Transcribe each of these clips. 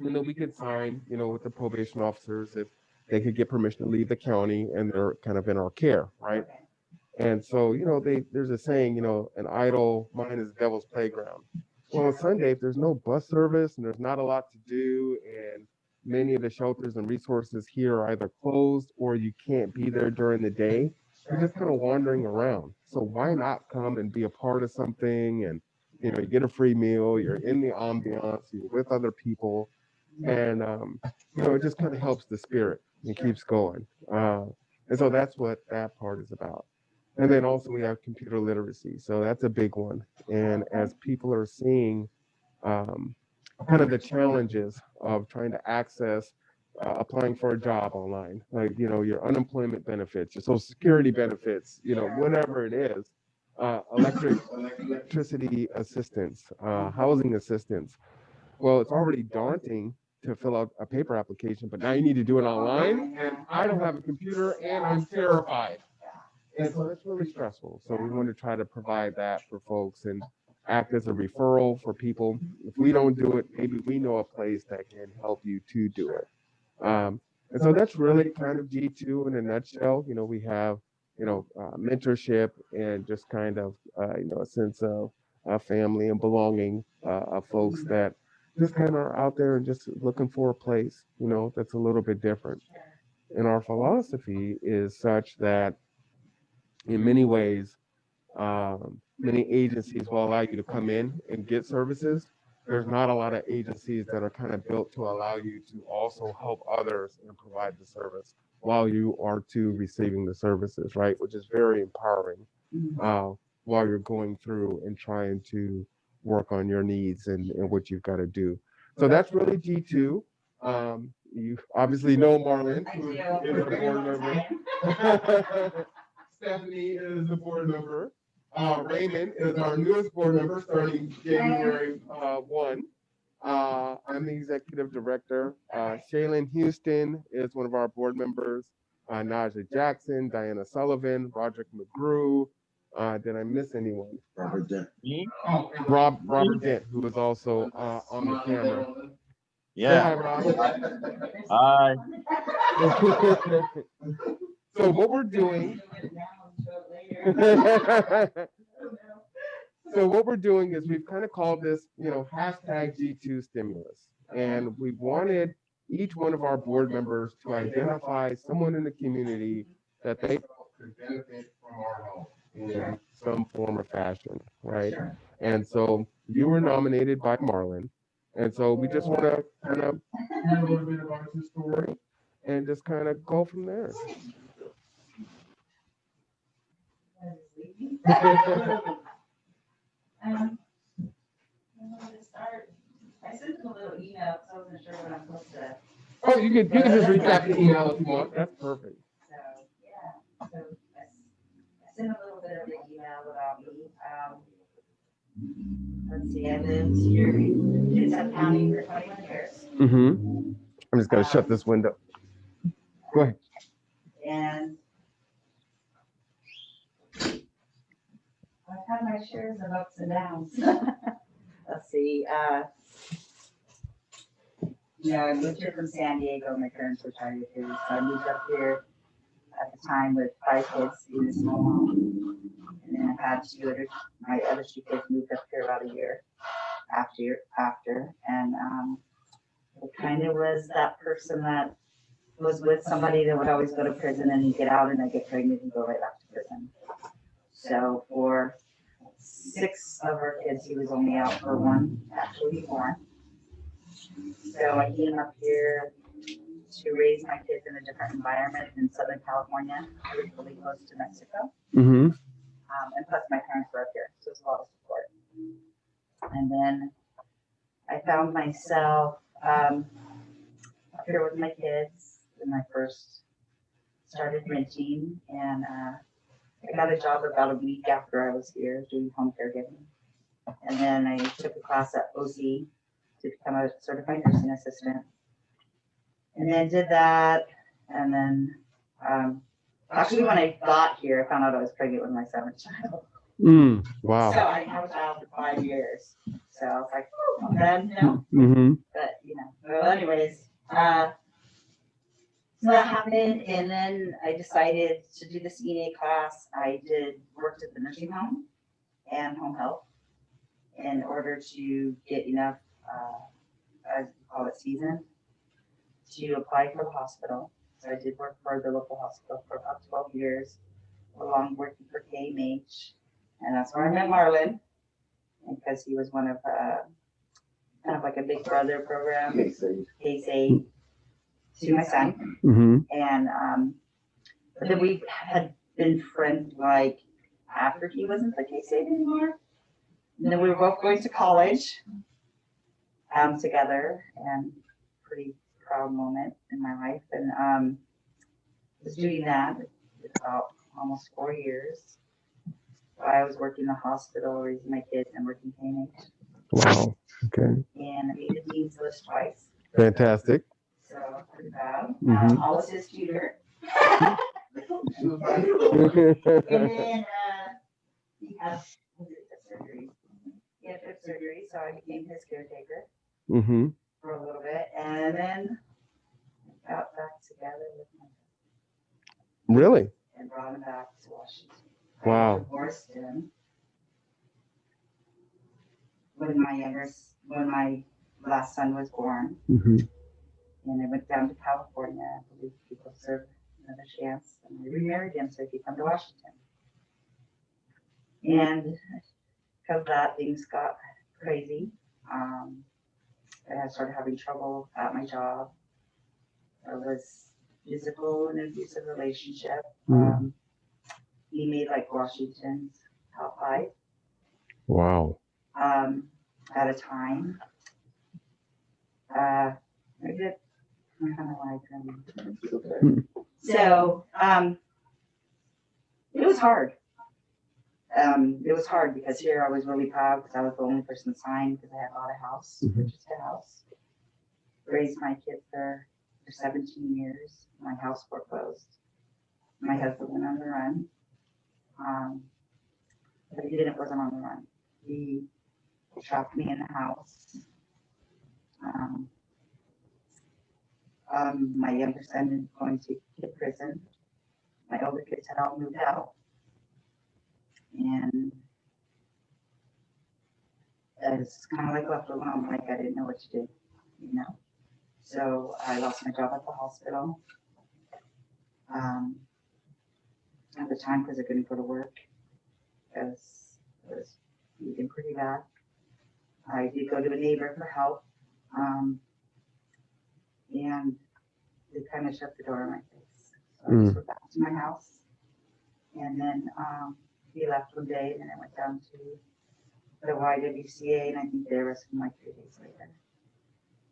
And then we could sign, with the probation officers if they could get permission to leave the county and they're kind of in our care, right? And so, there's a saying, an idle mind is the devil's playground. Well, on Sunday, if there's no bus service and there's not a lot to do, and many of the shelters and resources here are either closed or you can't be there during the day, you're just kind of wandering around. So why not come and be a part of something? And, you get a free meal, you're in the ambiance, you're with other people, and, it just kind of helps the spirit and keeps going. And so that's what that part is about. And then also we have computer literacy. So that's a big one. And as people are seeing um, kind of the challenges of trying to access applying for a job online, like, your unemployment benefits, your social security benefits, whatever it is, electricity assistance, housing assistance. Well, it's already daunting to fill out a paper application, but now you need to do it online. And I don't have a computer and I'm terrified. And so that's really stressful. So we want to try to provide that for folks and act as a referral for people. If we don't do it, maybe we know a place that can help you to do it. And so that's really kind of G2 in a nutshell. We have, mentorship and just kind of, a sense of family and belonging of folks that just kind of are out there and just looking for a place, that's a little bit different. And our philosophy is such that in many ways, many agencies will allow you to come in and get services. There's not a lot of agencies that are kind of built to allow you to also help others and provide the service while you are to receiving the services, right? Which is very empowering uh, while you're going through and trying to work on your needs and what you've got to do. So that's really G2. You obviously know Marlon, who is a board member. Stephanie is the board member. Raymond is our newest board member starting January 1. I'm the executive director. Shaylin Houston is one of our board members. Naja Jackson, Diana Sullivan, Roderick McGrew. Did I miss anyone? Robert Dent. Oh, and Robert Dent, who is also on the camera. Yeah. Say hi, Rob. Hi. So what we're doing. So what we're doing is we've kind of called this, hashtag G2 stimulus. And we wanted each one of our board members to identify someone in the community that they felt could benefit from our help in some form or fashion, right? And so you were nominated by Marlon. And so we just want to kind of hear a little bit about your story and just kind of go from there. I sent them a little email because I wasn't sure what I'm supposed to. Oh, you can just recap the email if you want. That's perfect. So yeah, so I sent a little bit of the email about me. Let's see, I lived here in Kitsap County for 21 years. Mm-hmm. I'm just gonna shut this window. Go ahead. And I've had my shares of ups and downs. Let's see. I moved here from San Diego. My parents retired here, so I moved up here at the time with 5 kids in a small home. And then I had my other 2 kids moved up here about a year after. And it kind of was that person that was with somebody that would always go to prison and get out and then get pregnant and go right back to prison. So for 6 of our kids, he was only out for 1, actually born. So I came up here to raise my kids in a different environment in Southern California, really close to Mexico. Mm-hmm. And plus my parents were up here, so it's a lot of support. And then I found myself up here with my kids when I first started renting, and I got a job about a week after I was here doing home caregiving. And then I took a class at OC to become a certified nursing assistant. And then did that. And then actually when I got here, I found out I was pregnant with my 7th child. Wow. So I had a child for 5 years. So I was like, oh, I'm done, you know, Mm-hmm. but well, anyways, so that happened, and then I decided to do the CNA class. I worked at the nursing home and home health in order to get enough, as we call it, season to apply for the hospital. So I did work for the local hospital for about 12 years, along working for KMH, and that's where I met Marlon, because he was one of kind of like a big brother program, case aid to my son. Mm-hmm. And but then we had been friends like after he wasn't the case aide anymore. And then we were both going to college together, and pretty proud moment in my life. And was doing that about almost 4 years. I was working in the hospital, raising my kids, and working KMH. Wow. Okay. And I made the dean's list twice. Fantastic. So pretty proud. Mhm. I was his tutor. And then he had surgery. He had hip surgery, so I became his caretaker Mm-hmm. for a little bit, and then got back together with my Really? and brought him back to Washington. Wow. I divorced him when my last son was born, Mm-hmm. and I went down to California. I believe people deserve another chance, and I remarried him so he could come to Washington. And because of that, things got crazy. I started having trouble at my job. It was physical and abusive relationship. He made like Washington's top 5 Wow. at a time. I did kind of like him. So it was hard. It was hard because here I was really proud because I was the only person signed because I had bought a house, purchased a house, raised my kids there for 17 years. My house foreclosed. My husband went on the run. But he wasn't on the run. He trapped me in the house. My younger son is going to prison. My older kids had all moved out. And I was kind of like left alone, like I didn't know what to do, So I lost my job at the hospital. At the time, because I couldn't go to work, because it was getting pretty bad. I did go to a neighbor for help, and they kind of shut the door in my face. So I just went back to my house, and then he left one day, and then I went down to the YWCA, and I think they arrested me like 3 days later.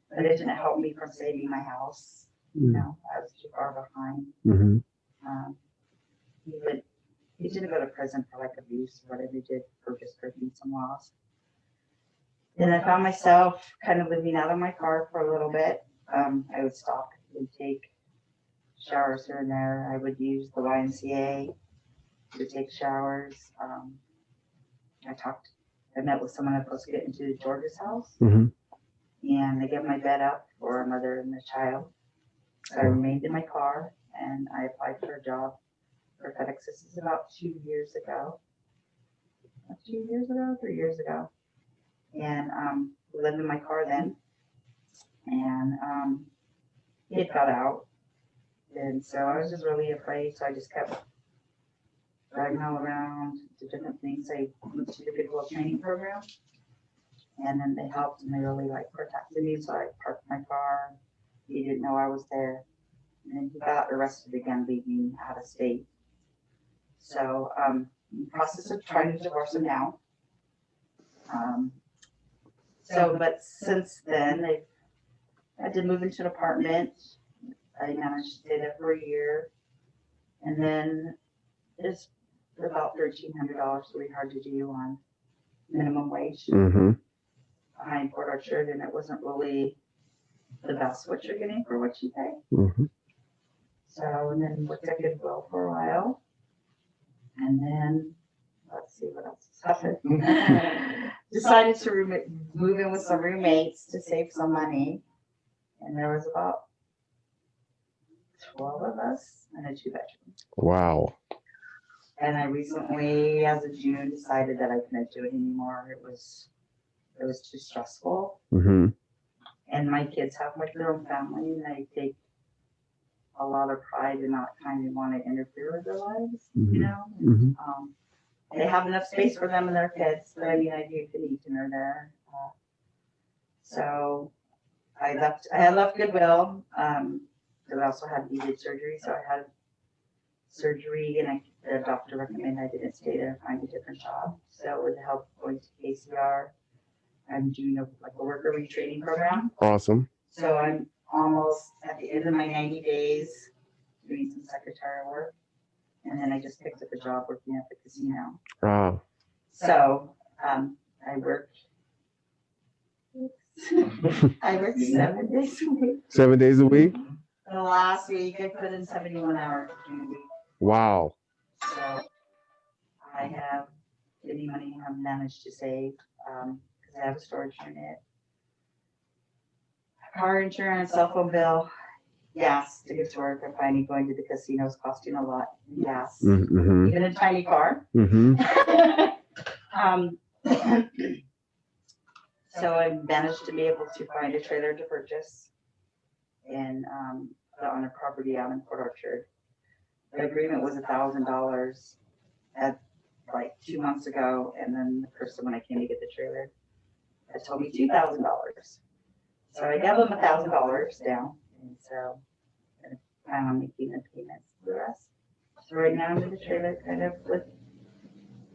But it didn't help me from saving my house. I was too far behind. Mm-hmm. He didn't go to prison for like abuse or whatever he did for just breaking some laws. Then I found myself kind of living out of my car for a little bit. I would stop and take showers here and there. I would use the YMCA to take showers. I met with someone I was supposed to get into George's house, Mm-hmm. and they gave my bed up for a mother and a child. So I remained in my car, and I applied for a job for FedEx. This is about 2 years ago. 2 years ago, 3 years ago. And lived in my car then. And it got out. And so I was just really afraid. So I just kept driving all around to different things. I went to the Goodwill training program. And then they helped and they really protected me. So I parked my car. He didn't know I was there. And then he got arrested again, leaving out of state. So in the process of trying to divorce him now. But since then, I had to move into an apartment. I managed to stay there for a year. And then it's about $1,300, really hard to do on minimum wage Mm-hmm. behind Port Orchard. And it wasn't really the best what you're getting for what you pay. Mm-hmm. So, and then worked at Goodwill for a while. And then, let's see what else has happened. decided to move in with some roommates to save some money. And there was about 12 of us in a 2-bedroom. Wow. And I recently, as of June, decided that I couldn't do it anymore. It was too stressful. Mm-hmm. And my kids have like their own family, and I take a lot of pride in not kind of want to interfere with their lives, Mhm. you know. Mm-hmm. They have enough space for them and their kids, but I mean, I do could eat dinner there. So I had left Goodwill. But I also had needed surgery, so I had surgery, and the doctor recommended I didn't stay there and find a different job. So with the help of going to KCR, I'm doing a worker retraining program. Awesome. So I'm almost at the end of my 90 days doing some secretarial work. And then I just picked up a job working at the casino. Wow. So I work 7 days a week. 7 days a week? The last week I put in 71 hours during the week. Wow. So I have any money I've managed to save because I have a storage unit. Car insurance, cell phone bill, gas to get to work. I'm finding going to the casino is costing a lot in gas, Mm-hmm. even a tiny car. Mm-hmm. So I managed to be able to find a trailer to purchase and put on a property out in Port Orchard. The agreement was $1,000 at like 2 months ago, and then the person when I came to get the trailer had told me $2,000. So I gave them $1,000 down, and so I plan on making the payments for the rest. So right now I'm in the trailer kind of with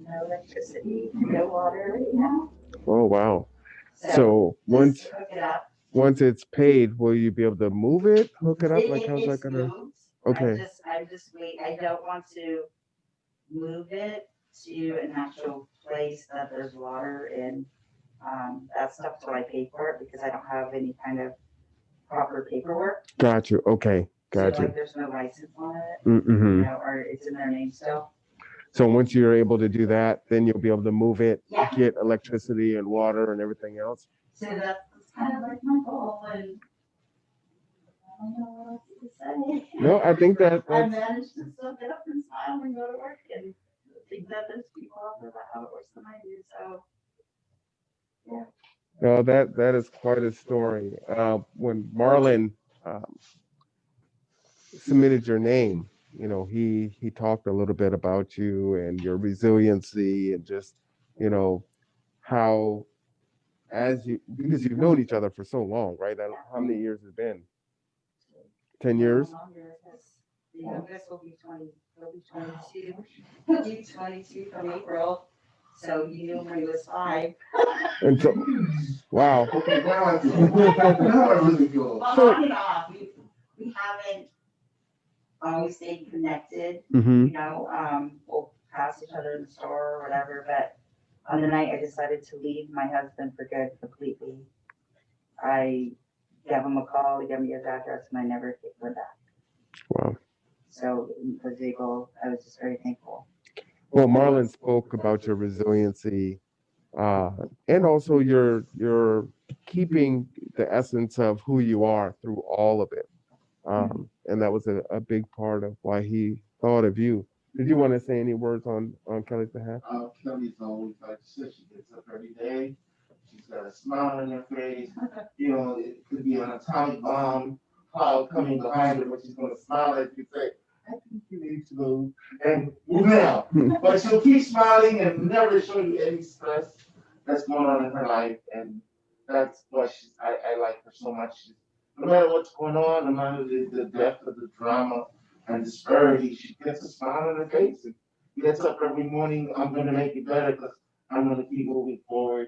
no electricity, no water right now. Oh, wow. So once just hook it up. once it's paid, will you be able to move it, hook it up? Like how's that It's gonna? moved. Okay. I'm just wait. I don't want to move it to an actual place that there's water and that stuff till I pay for it because I don't have any kind of proper paperwork. Got you. Okay. Got So you. like there's no license on it, Mm-hmm. or it's in their name still. So once you're able to do that, then you'll be able to move it, Yeah. get electricity and water and everything else. So that's kind of like my goal, and I don't know what else to say. No, I think I that's managed to still get up and smile and go to work and think that there's people out there that have it worse than I do. So yeah. no, that is quite a story. When Marlon submitted your name, he talked a little bit about you and your resiliency and just, how because you've known each other for so long, right? How many years has it been? 10 years? Longer, 'cause the youngest will be 20. He'll be 22. He'll be 22 from April. So you knew him when he was 5. And so, wow. Okay, now I really go. Well, on and off. We haven't always stayed connected. Mm-hmm. We'll pass each other in the store or whatever, but on the night I decided to leave my husband for good completely. I gave him a call, he gave me his address, and I never went back. Wow. So I was just very thankful. Well, Marlon spoke about your resiliency, and also your keeping the essence of who you are through all of it. And that was a big part of why he thought of you. Did you want to say any words on Kelly's behalf? Kelly's always like she said, she gets up every day. She's got a smile on her face. It could be an atomic bomb cloud coming behind her, but she's going to smile at you and say, I think you need to move and move now. But she'll keep smiling and never show you any stress that's going on in her life. And that's why I like her so much. No matter what's going on, no matter the depth of the drama and disparity, she gets a smile on her face and gets up every morning. I'm going to make it better because I'm going to keep moving forward.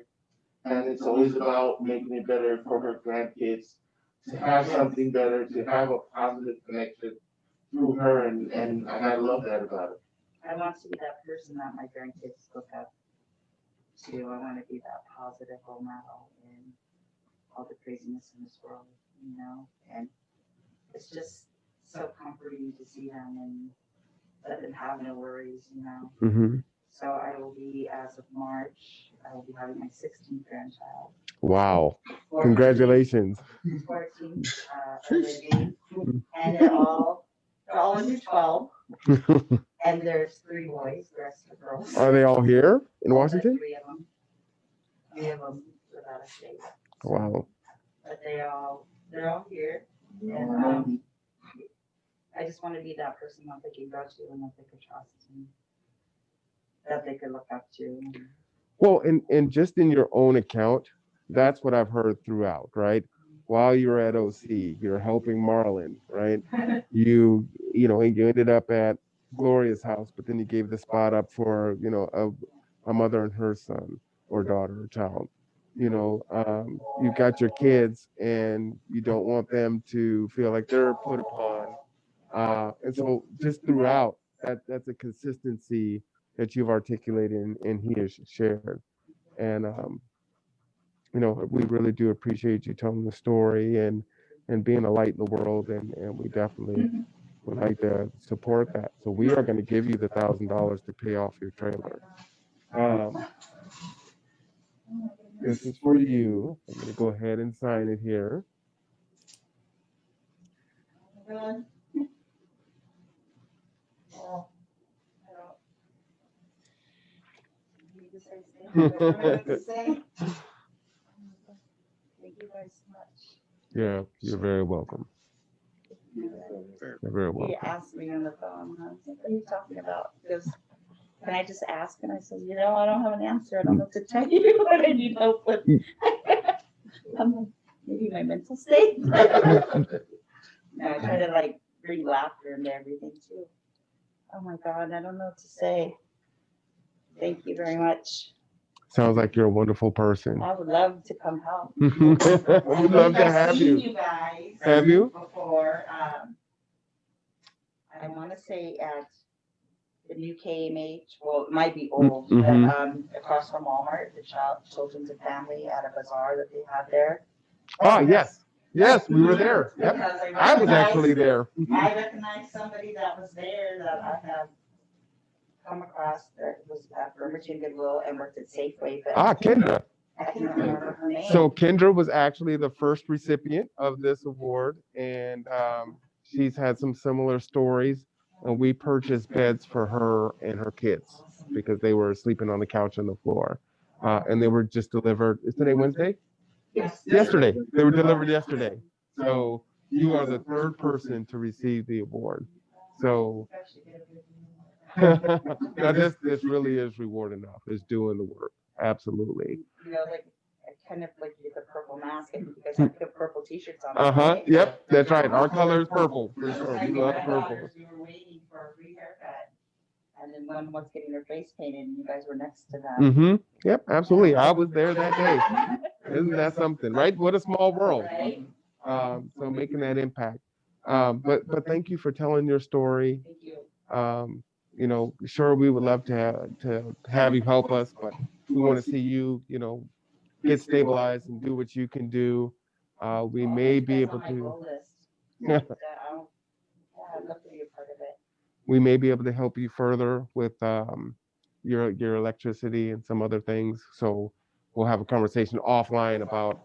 And it's always about making it better for her grandkids, to have something better, to have a positive connection through her. And I love that about her. I want to be that person that my grandkids look up to. I want to be that positive role model in all the craziness in this world, and it's just so comforting to see them and let them have no worries. Mm-hmm. So I will be, as of March, I will be having my 16th grandchild. Wow. Congratulations. 14, living, and they're all under 12, and there's 3 boys, the rest are girls. Are they all here in All but Washington? 3 of them. 3 of them live out of state. Wow. But they're all here. And I just want to be that person that they can go to and that they could trust and that they could look up to. Well, and just in your own account, that's what I've heard throughout, right? While you're at OC, you're helping Marlon, right? You know, you ended up at Gloria's house, but then you gave the spot up for, you know, a mother and her son or daughter or child. You know, you've got your kids and you don't want them to feel like they're put upon. And so just throughout, that's a consistency that you've articulated and he has shared. And you know, we really do appreciate you telling the story and being a light in the world, and we definitely would like to support that. So we are going to give you the $1,000 to pay off your trailer. This is for you. I'm going to go ahead and sign it here. Thank you guys so much. Yeah, you're very welcome. You're very He welcome. asked me on the phone, I was like, what are you talking about? He goes, can I just ask? And I said, you know, I don't have an answer. I don't know what to tell you what I need help with. I'm like, maybe my mental state. No, I try to like bring laughter into everything too. Oh my God, I don't know what to say. Thank you very much. Sounds like you're a wonderful person. I would love to come help. We'd love to have I've seen you. you guys. Have you? Before, I want to say at the new KMH, well, it might be old, Mhm. but across from Walmart, the Children's and Family at a bazaar that they had there. Oh, yes. Yes, we were there. Yep. Because I was actually there. I recognized somebody that was there that I have come across that was at Bremerton Goodwill and worked at Safeway, but Kendra. I can't remember her name. So Kendra was actually the first recipient of this award, and she's had some similar stories. And we purchased beds for her and her kids because they were sleeping on the couch on the floor, and they were just delivered. Is today Wednesday? Yes. Yesterday. They were delivered yesterday. So you are the third person to receive the award. So now this really is reward enough. It's doing the work. Absolutely. You know, like I kind of like get the purple mask and because I put purple t-shirts on. Right? Yep. That's right. Our color is purple. For sure. I We know love my purple. daughters, we were waiting for a free haircut. And then one was getting her face painted and you guys were next to them. Mm-hmm. Yep. Absolutely. I was there that day. Isn't that something, right? What a small world. Right? So making that impact. But thank you for telling your story. Thank you. You know, sure we would love to have you help us, but we want to see you, you know, get stabilized and do what you can do. We may be able to. I'd love to be a part of it. We may be able to help you further with your electricity and some other things. So we'll have a conversation offline about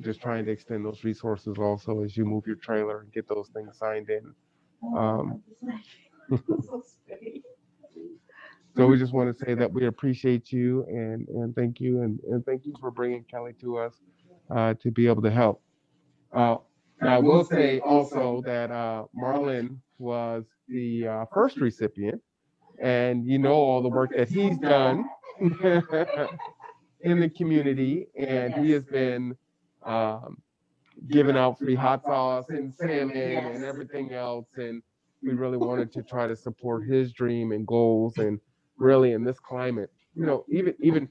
just trying to extend those resources also as you move your trailer and get those things signed in. So we just want to say that we appreciate you and thank you and thank you for bringing Kelly to us to be able to help. Now I will say also that Marlon was the first recipient, and you know all the work that he's done in the community, and he has been giving out free hot sauce and salmon and everything else, and we really wanted to try to support his dream and goals, and really in this climate, you know, even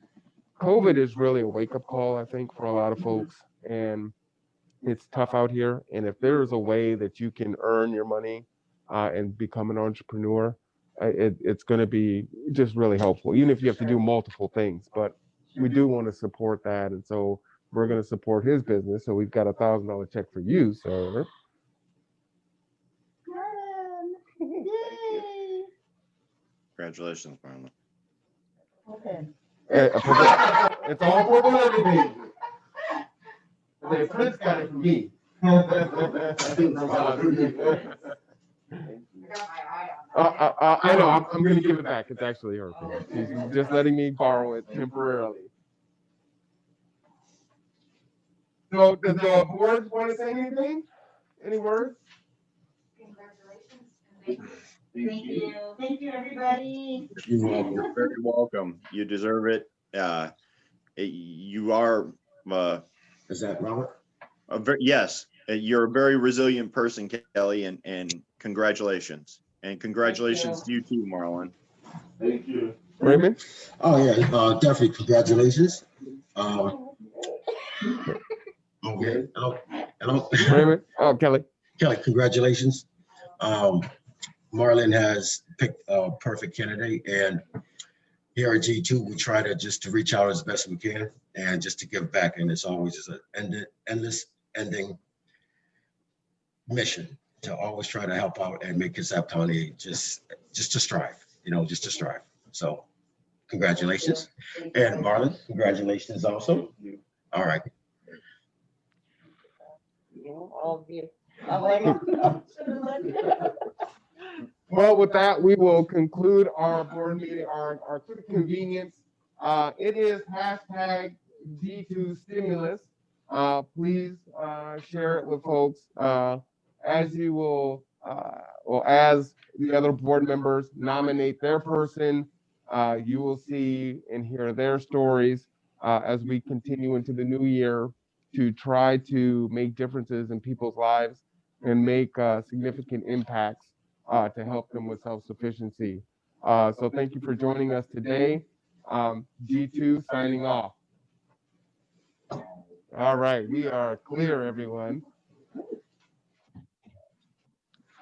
COVID is really a wake-up call, I think, for a lot of folks, and it's tough out here. And if there is a way that you can earn your money and become an entrepreneur, it's going to be just really helpful, even if you have to do multiple things. But we do want to support that. And so we're going to support his business. So we've got $1,000 check for you, sir. Yay! Congratulations, Marlon. Okay. It's all purple everything. The Prince got it from me. I know, I'm gonna give it back. It's actually her thing. She's just letting me borrow it temporarily. So does the board want to say anything? Any words? Congratulations. Thank you. Thank you, everybody. You're welcome. You're very welcome. You deserve it. You are, Is that Robert? yes, you're a very resilient person, Kelly, and congratulations. And congratulations to you too, Marlon. Thank you. Raymond? Oh, yeah, definitely. Congratulations. Okay. Hello. Raymond? Oh, Kelly. Kelly, congratulations. Marlon has picked a perfect candidate, and here at G2, we try to reach out as best we can and just to give back. And it's always just an endless ending mission to always try to help out and make Kitsap County just to strive, just to strive. So congratulations. And Marlon, congratulations also. All right. All of you. Oh, I know. Well, with that, we will conclude our board meeting, our quick convenience. It is hashtag D2 stimulus. Please share it with folks as you will, or as the other board members nominate their person. You will see and hear their stories as we continue into the new year to try to make differences in people's lives and make significant impacts to help them with self-sufficiency. So thank you for joining us today. G2 signing off. All right, we are clear, everyone.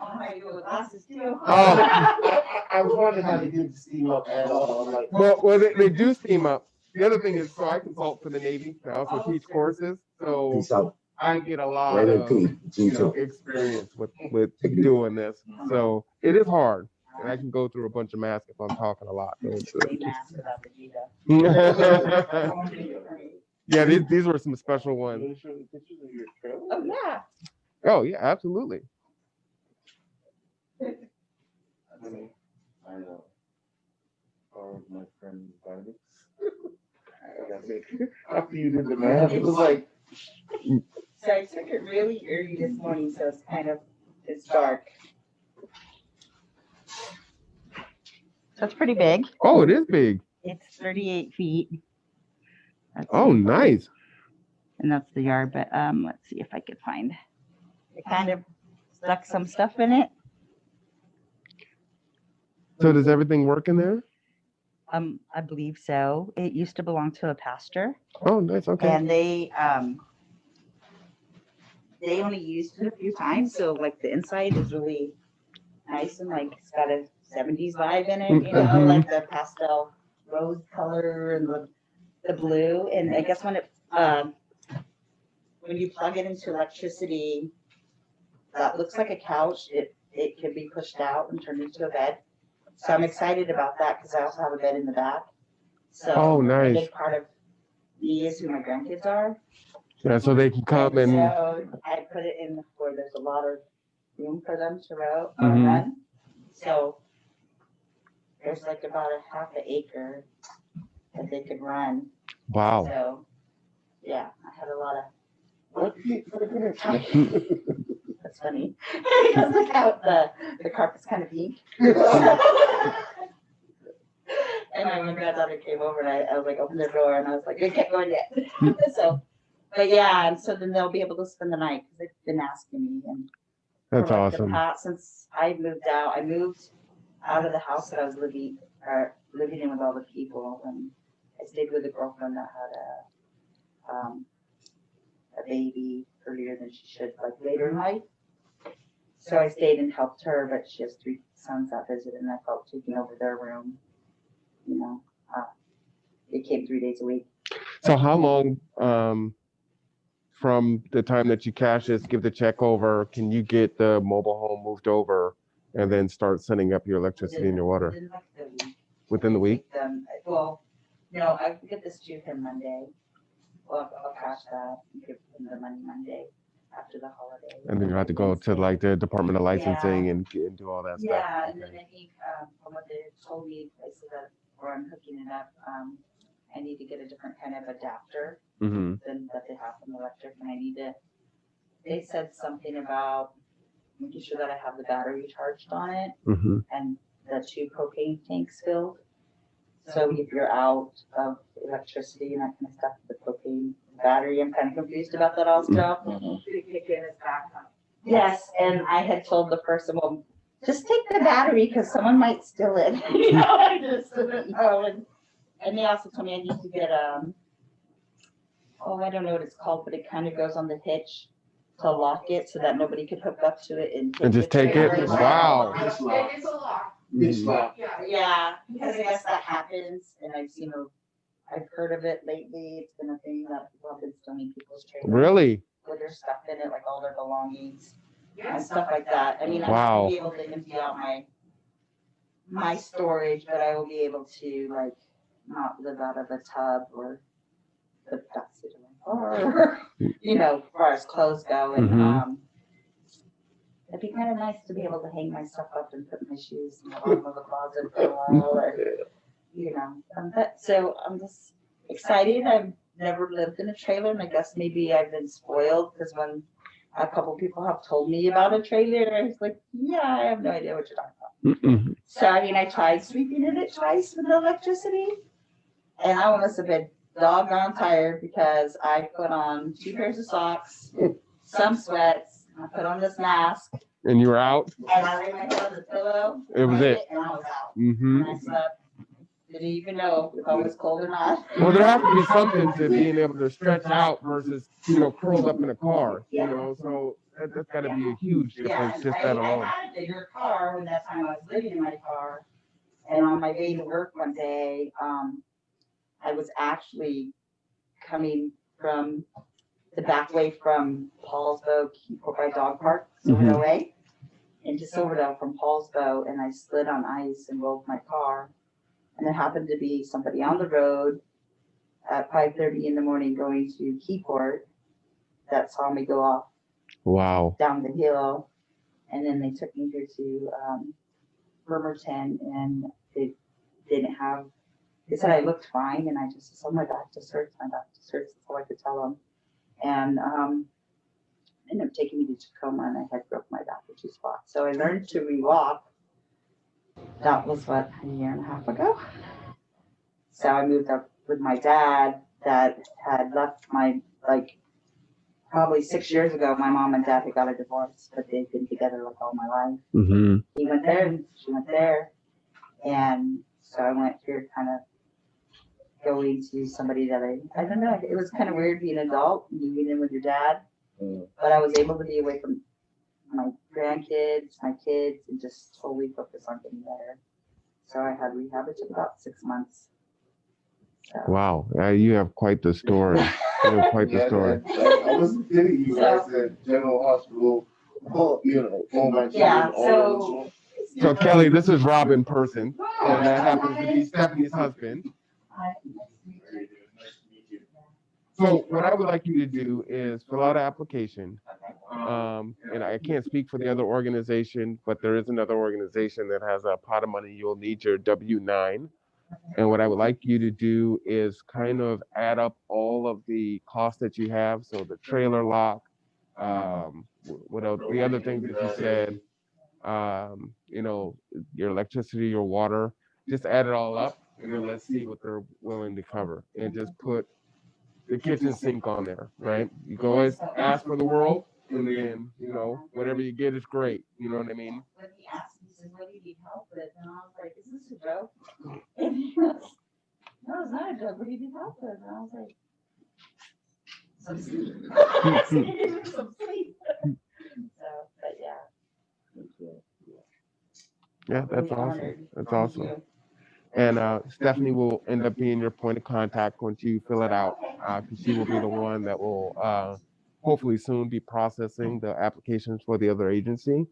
Oh, my God, glasses too. I was wondering how they did the steam up at all. I'm like, Well, they do steam up. The other thing is, so I consult for the Navy. I also teach courses, so Peace out. I get a lot Raymond of P. G2. experience with doing this. So it is hard, and I can go through a bunch of masks if I'm talking a lot. They mask about the Gita. Yeah, these were some special ones. "Can you show me pictures of your trailer?" Oh, yeah. Oh yeah, absolutely. I know. All of my friends' bodies. After you did the math, it was like, So I took it really early this morning, so it's dark. So it's pretty big. Oh, it is big. It's 38 feet. Oh, nice. And that's the yard, but let's see if I could find. I kind of stuck some stuff in it. So does everything work in there? I believe so. It used to belong to a pastor, Oh, nice. Okay. and they only used it a few times. So like the inside is really nice and like it's got a 70s vibe in it, Mhm. like the pastel rose color and the blue. And I guess when you plug it into electricity, that looks like a couch. It can be pushed out and turned into a bed. So I'm excited about that because I also have a bed in the back. So Oh, a nice. big part of me is who my grandkids are. Yeah, so they can come and So I put it in where there's a lot of room for them to Mhm. run. So there's like about a half an acre that they could run. wow. So yeah, I had a lot of. That's funny. Because look how the carpet's kind of pink. And my granddaughter came over and I was like, open the door and I was like, I can't go in yet. So, but yeah, and so then they'll be able to spend the night because they've been asking me. And That's for, like, awesome. since I moved out of the house that I was living in with all the people, and I stayed with a girlfriend that had a baby earlier than she should, like later in life. So I stayed and helped her, but she has 3 sons that visit, and I felt taking over their room. They came 3 days a week. So how long from the time that you cash this, give the check over, can you get the mobile home moved over and then start setting up your electricity and your water Within like the week. within the week? Well, No, I get this due him Monday. Well, I'll cash that and give him the money Monday after the holiday. And then you have to go to like the Department of Licensing and do all that stuff. Yeah, and then Okay. I think, from what they told me, places that, where I'm hooking it up, I need to get a different kind of adapter Mm-hmm. than that they have from electric, and I need to, they said something about making sure that I have the battery charged on it Mm-hmm. and the 2 propane tanks filled. So if you're out of electricity and that kind of stuff, the propane battery, I'm kind of confused about that all stuff. Yes, and I had told the person, well, just take the battery because someone might steal it. You know, I just didn't know. And they also told me I need to get, oh, I don't know what it's called, but it kind of goes on the hitch to lock it so that nobody could hook up to it and. And just take it? trailer. Wow. It's locked. It's a lot. It's locked. Yeah. Yeah, because I guess that happens, and I've heard of it lately. It's been a thing that people have been stealing people's trailers. Really? With their stuff in it, like all their belongings and Yeah. stuff like that. I mean, I Wow. won't be able to empty out my storage, but I will be able to like not live out of a tub or the backseat of my car, you know, as far as clothes go. And Mhm. it'd be kind of nice to be able to hang my stuff up and put my shoes in the bottom of the closet for a while, or, you know. But so I'm just excited. I've never lived in a trailer, and I guess maybe I've been spoiled because when a couple people have told me about a trailer, I was like, yeah, I have no idea what you're talking about. Mm-mm. So I mean, I tried sweeping in it twice with the electricity, and I must have been doggone tired because I put on 2 pairs of socks, some sweats, I put on this mask, And you were out? and I laid my head on the pillow. It was laid it. And I was out. Mm-hmm. And I slept. Didn't even know if I was cold or not. Well, there has to be something to being able to stretch out versus, curled up in a car, so that's gotta be a huge Yeah, difference, and just I that I alone. had a bigger car when that time I was living in my car. And on my way to work one day, I was actually coming from the back way from Paulsbo, Keyport Dog Park, Silverdale Way, into Silverdale from Paulsbo, and I slid on ice and rolled my car. And there happened to be somebody on the road at 5:30 in the morning going to Keyport that saw me go off Wow. down the hill. And then they took me here to Bremerton, and they didn't have, they said I looked fine, and I just said, my back just hurts, that's all I could tell them. And ended up taking me to Tacoma, and I had broke my back in 2 spots. So I learned to re-walk. That was what, a year and a half ago. So I moved up with my dad that had left probably 6 years ago. My mom and dad had got a divorce, but they've been together like all my life. Mm-hmm. He went there and she went there. And so I went here kind of going to somebody that I don't know, it was kind of weird being an adult, moving in with your dad. But I was able to be away from my grandkids, my kids, and just totally focus on getting better. So I had rehab. It took about 6 months. So. Wow. You have quite the story. You have quite the story. I was kidding you guys at General Hospital, on my Yeah, children, So Kelly, this is Rob in person, and that happens to be Stephanie's husband. So what I would like you to do is fill out an application. And I can't speak for the other organization, but there is another organization that has a pot of money. You'll need your W-9. And what I would like you to do is kind of add up all of the costs that you have. So the trailer lock, what else? The other things that you said, your electricity, your water, just add it all up, and then let's see what they're willing to cover. And just put the kitchen sink on there, right? You can always ask for the world, and then, whatever you get is great. You know what I mean? When he asked me, he said, what do you need help with? And I was like, is this a joke? And he goes, no, it's not a joke. What do you need help with? And I was like, some sleep. I said, "I need some sleep." So, but yeah. Thank you. Yeah, that's Really awesome. honored. That's Thank awesome. you. And Stephanie will end up being your point of contact once you fill it out, because she will be the one that will hopefully soon be processing the applications for the other agency.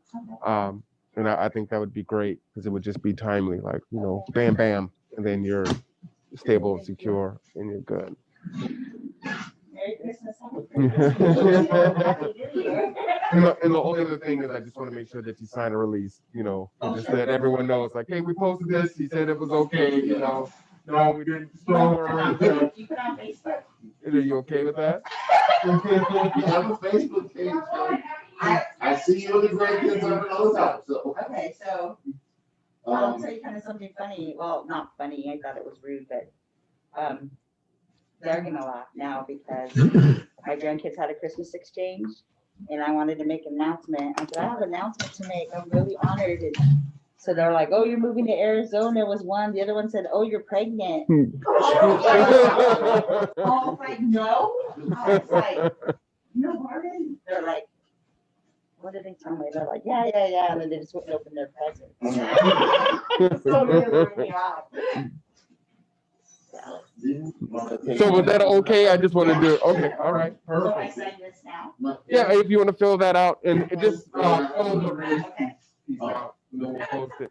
And I think that would be great because it would just be timely, like, bam, bam, and then you're stable and secure, and you're good. Merry Christmas. Happy Christmas. Happy New Year. And the only other thing is, I just want to make sure that you sign a release, and just let everyone know. It's like, hey, we posted this. He said it was okay. No, we didn't throw her. You put on Facebook. Are you okay with that? You have a Facebook page, so I see you in the grandkids on it all the time, so. Okay, so I'll Um, tell you kind of something funny. Well, not funny. I thought it was rude, but they're gonna laugh now because my grandkids had a Christmas exchange, and I wanted to make an announcement. I said, I have an announcement to make. I'm really honored. And so they're like, "Oh, you're moving to Arizona." Was one. The other one said, "Oh, you're pregnant." I was like, "No." I was like, "No, Marvin." They're like, "What did they tell me?" They're like, "Yeah, yeah, yeah," and then they just went and opened their presents. So they were me out. So was that okay? I just want to do it. Okay, all right, So I perfect. sign this now. Yeah, if you want to fill that out and it just follow the rules. Okay. And then we'll post it.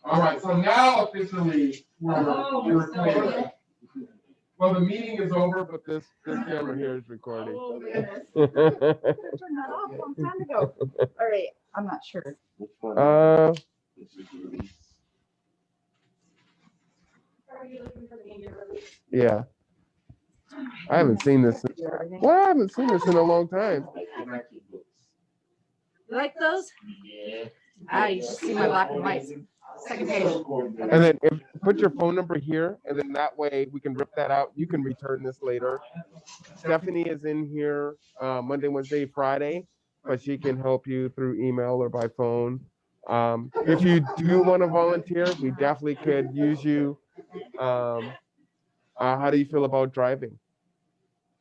All right, so now officially we're recording. Well, the meeting is over, but this camera here is recording. Oh, goodness. Turn that off a long time ago. All right, I'm not sure. Uh, Are you looking for the media release? yeah. I haven't seen this. Well, I haven't seen this in a long time. You like those? Yeah. Ah, you should see my black and white. Second page. And then put your phone number here, and then that way we can rip that out. You can return this later. Stephanie is in here Monday, Wednesday, Friday, but she can help you through email or by phone. If you do want to volunteer, we definitely could use you. How do you feel about driving?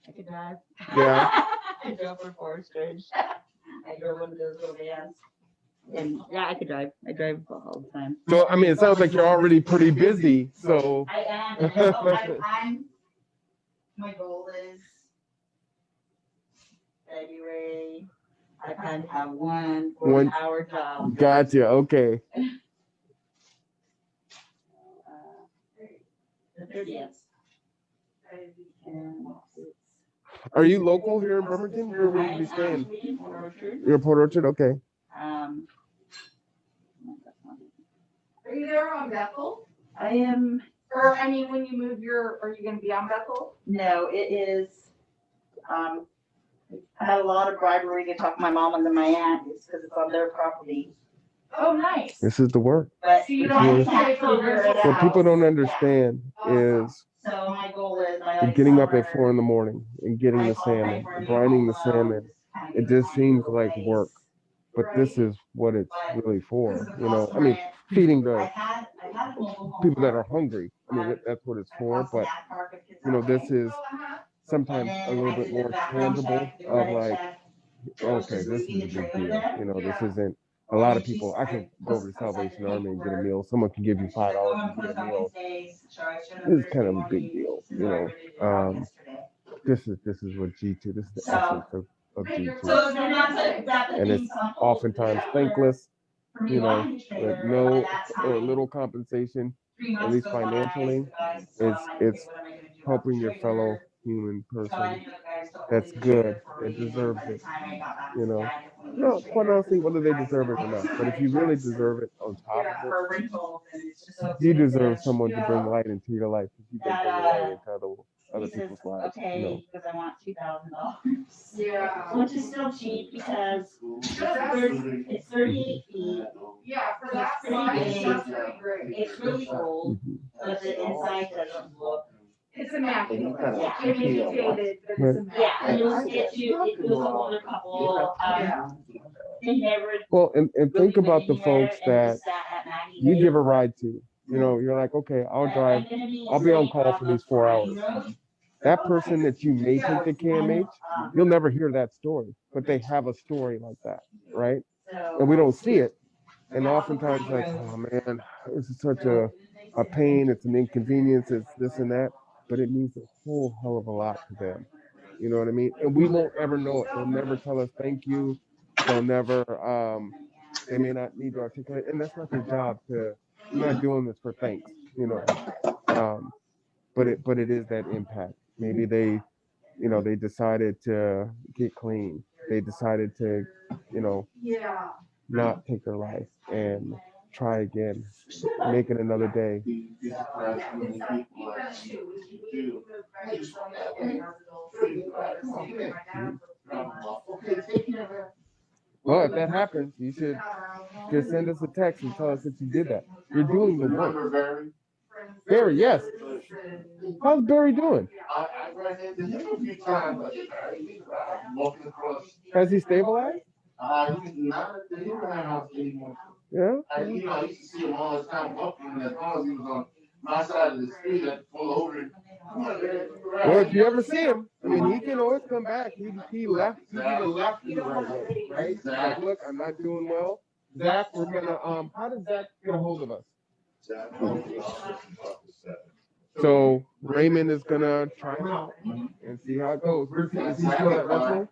I could drive. Yeah. I drove for Forest Ridge. I drove one of those little vans. And yeah, I could drive. I drive all the time. So, I mean, it sounds like you're already pretty busy. So, I am. And I'm my goal is February. I plan to have one 4-hour job. gotcha. Okay. The 30th. And Are you local here in Bremerton? Where will you be staying? actually in Port Orchard. You're in Port Orchard? Okay. Um, Are you there on Bethel? I am. Or, I mean, when you move are you gonna be on Bethel? No, it is, I had a lot of bribery to talk my mom and then my aunt, it's because it's on their property. Oh, nice. This is the work. But So you don't I have to can't pay for figure it rental? What out. people don't understand is So my goal is, I like getting up at summer. 4 in the morning and getting the salmon, brining the salmon. It just seems like work, but this is what it's really for. I mean, feeding the people that are hungry. I mean, that's what it's for. But this is sometimes a little bit more tangible of like, okay, this is a big deal. This isn't a lot of people. I can go over to Salvation Army and get a meal. Someone can give you $5 and get a meal. This is kind of a big deal. This is what G2. This is the essence of G2. And it's oftentimes thankless. With no or little compensation, at least financially. It's helping your fellow human person that's good and deserves it. No, quite honestly, whether they deserve it or not. But if you really deserve it on top of it, you deserve someone to bring light into your life. If you can bring light into other people's lives. Okay, because I want $2,000. Yeah. Which is still cheap because it's 38 feet. Yeah, for that It's pretty size, big. that's pretty great. It's really old, Mhm. but the inside doesn't look. It's immaculate. Yeah. I mean, it's dated, but it's immaculate. Yeah, and it was an older couple. They never. Well, and really think went about the anywhere folks and that just sat at Maggie you Lake. give a ride to. You're like, okay, I'll But drive. I'm gonna be I'll be on late call for these 4 hours. time. That person that you may take to KMH, you'll never hear that story, but they have a story like that, right? And we don't see it. And oftentimes, like, oh man, this is such a pain. It's an inconvenience. It's this and that, but it means a whole hell of a lot to them. You know what I mean? And we won't ever know it. They'll never tell us thank you. They'll never. They may not need to articulate, and that's not their job. You're not doing this for thanks. you know. But it is that impact. Maybe they, they decided to get clean. They decided to, you know, Yeah. not take their life and try again, make it another day. Be surprised how many people like you do. Hey, you saw that way? Okay, take care of that. Well, if that happens, you should just send us a text and tell us that you did that. You're doing the work. Remember Barry? Barry, yes. How's Barry doing? I ran into him a few times, but he's walking across. Has he stabilized? He's not at the Abraham house anymore. Yeah. I used to see him all the time walking, and as long as he was on my side of the street, I'd pull over. And, "Come on, Barry, you right." Well, if you ever see him, I mean, he can always come back. He left. He even left in the right way, right? Like, look, I'm not doing well. Zach, we're gonna how does Zach get a hold of us? So Raymond is gonna try him out and see how it goes. Is he still at Retro?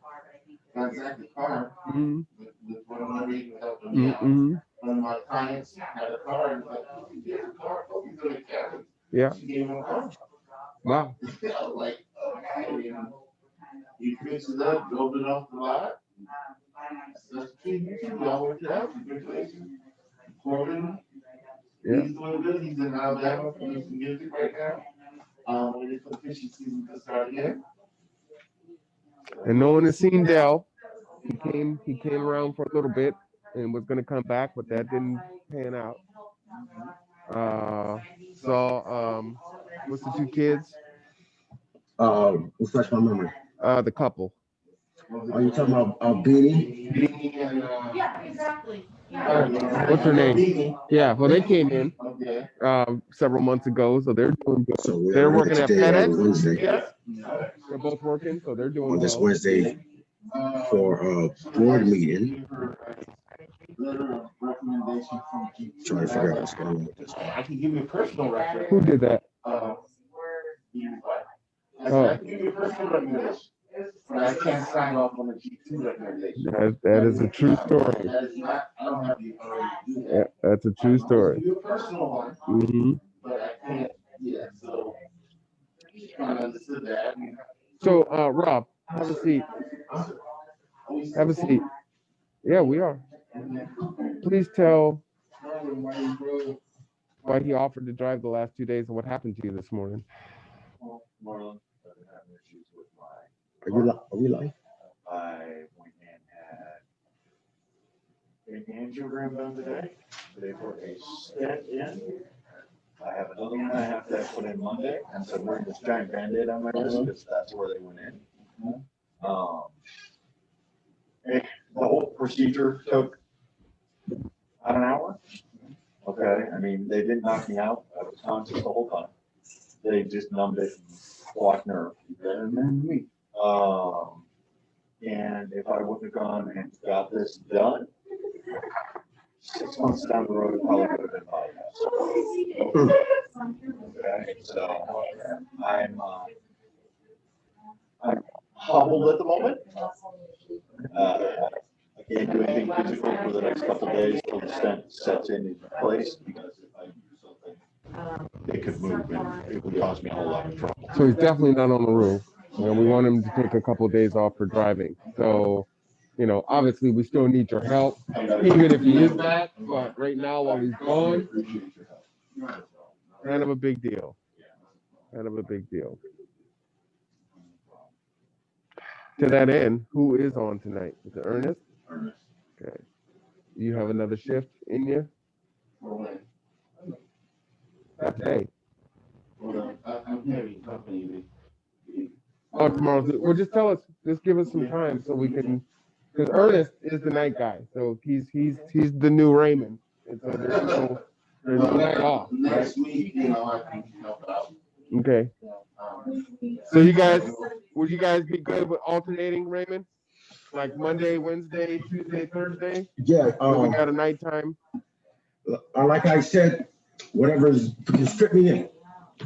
Got Zach the car Mm-hmm. with one of my reading helping me out. Mm-hmm. One of my clients had a car and was like, "Oh, you get a car, oh, you go to Cali." Yeah. She gave him a car. Wow. I was like, okay. And he fixed it up, drove it off the lot. That's we all worked it out. Congratulations. Corbin, Yeah. he's doing good. He's in Alabama doing some music right now. Waiting for the fishing season to start again. And no one has seen Dell. He came around for a little bit and was gonna come back, but that didn't pan out. Saw what's the two kids? Refresh my memory. The couple. Are you talking about Beanie? Beanie and Yeah, exactly. What's her name? Yeah, well they came in Okay. several months ago, so they're doing good. So we They're are working at today on FedEx. Wednesday. Yes. They're both working, so they're doing On this well. Wednesday for a board meeting. Letter of recommendation from G. Trying to figure out what's going on with this. I can give you a personal reference. Who did that? I can give you a personal recommendation, but I can't sign off on a G2 recommendation. That is a true story. That is not, I don't have the authority to do Yeah, that. that's a true I'll story. give you a personal one, Hmm. but I can't, yeah, so. Kind of understood that. So, Rob, have a seat. Have a seat. Yeah, we are. Please tell why he offered to drive the last 2 days and what happened to you this morning. Marlon doesn't have issues with my. Are we live? I went and had an angiogram done today. They put a stent in. I have another one I have to put in Monday, and so wearing this giant Band-Aid on my wrist because that's where they went in. And the whole procedure took about an hour. Okay, I mean, they didn't knock me out. I was conscious the whole time. They just numbed it and blocked nerve. And then me. And if I wouldn't have gone and got this done, 6 months down the road, it probably would have been bypassed. Okay, so I'm hobbled at the moment. I can't do anything physical for the next couple of days till the stent sets in place, because if I do something, it could move and it would cause me a whole lot of trouble. So he's definitely not on the roof. We want him to take a couple of days off for driving. So, obviously we still need your help, even if he is back. But right now, while he's gone, kind of a big deal. Kind of a big deal. To that end, who is on tonight? Is it Ernest? Ernest. Okay. You have another shift in you? Okay. I'm heavy company. Oh, tomorrow. Well, just tell us. Just give us some time so we can. Because Ernest is the night guy, so he's the new Raymond. And so there's no night off. Next week, I can help out. Okay. So would you guys be good with alternating, Raymond? Like Monday, Wednesday, Tuesday, Thursday? Yeah. We got a nighttime. Like I said, whatever's, you strip me in.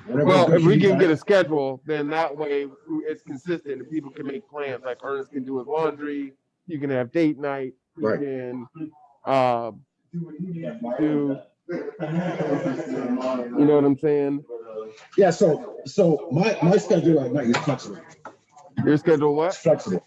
Well, if we can get a schedule, then that way it's consistent and people can make plans. Like Ernest can do his laundry, you can have date night, you Right. can do You know what I'm saying? Yeah, so my schedule at night is flexible. Your schedule what? It's flexible.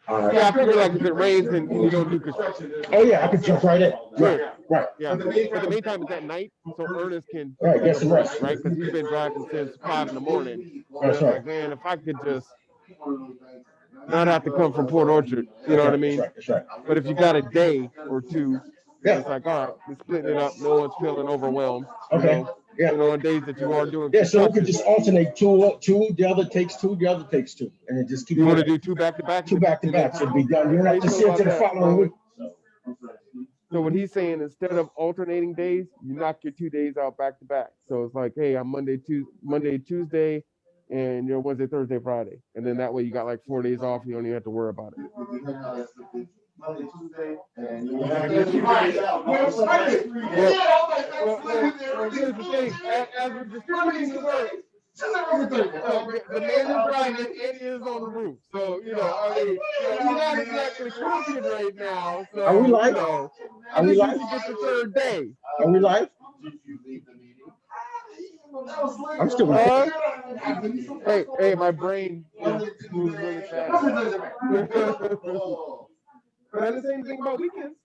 Yeah, I figure like if it rains and you don't do construction. Oh, yeah, I could jump right in. Right, right. Yeah, but the main time is at night, so Ernest can Right, get some rest. right? Because he's been driving since 5 in the morning. And That's it's right. like, man, if I could just not have to come from Port Orchard, you know what I mean? That's right. But if you got a day or two, Yeah. it's like, all right, we're splitting it up. No one's feeling overwhelmed. Okay. Yeah. You know, on days that you are doing. Yeah, so we could construction. just alternate two, the other takes two, the other takes two, and then just keep. You want to going. do 2 back to back? Two back to back, so be done. You don't have to see it to the following week. So what he's saying, instead of alternating days, you knock your 2 days out back to back. So it's like, hey, I'm Monday, Tuesday, and you're Wednesday, Thursday, Friday. And then that way you got like 4 days off. You don't even have to worry about it. Monday, Tuesday, and you Well, here's the thing. As we're distributing the work, the man is driving and he is on the roof. So, you know, I mean, he's not exactly cooking right now. So, Are we live? You know, Are we live? You get the 3rd day. Are we live? I'm still. Hey, my brain moves really fast. But I didn't say anything about weekends.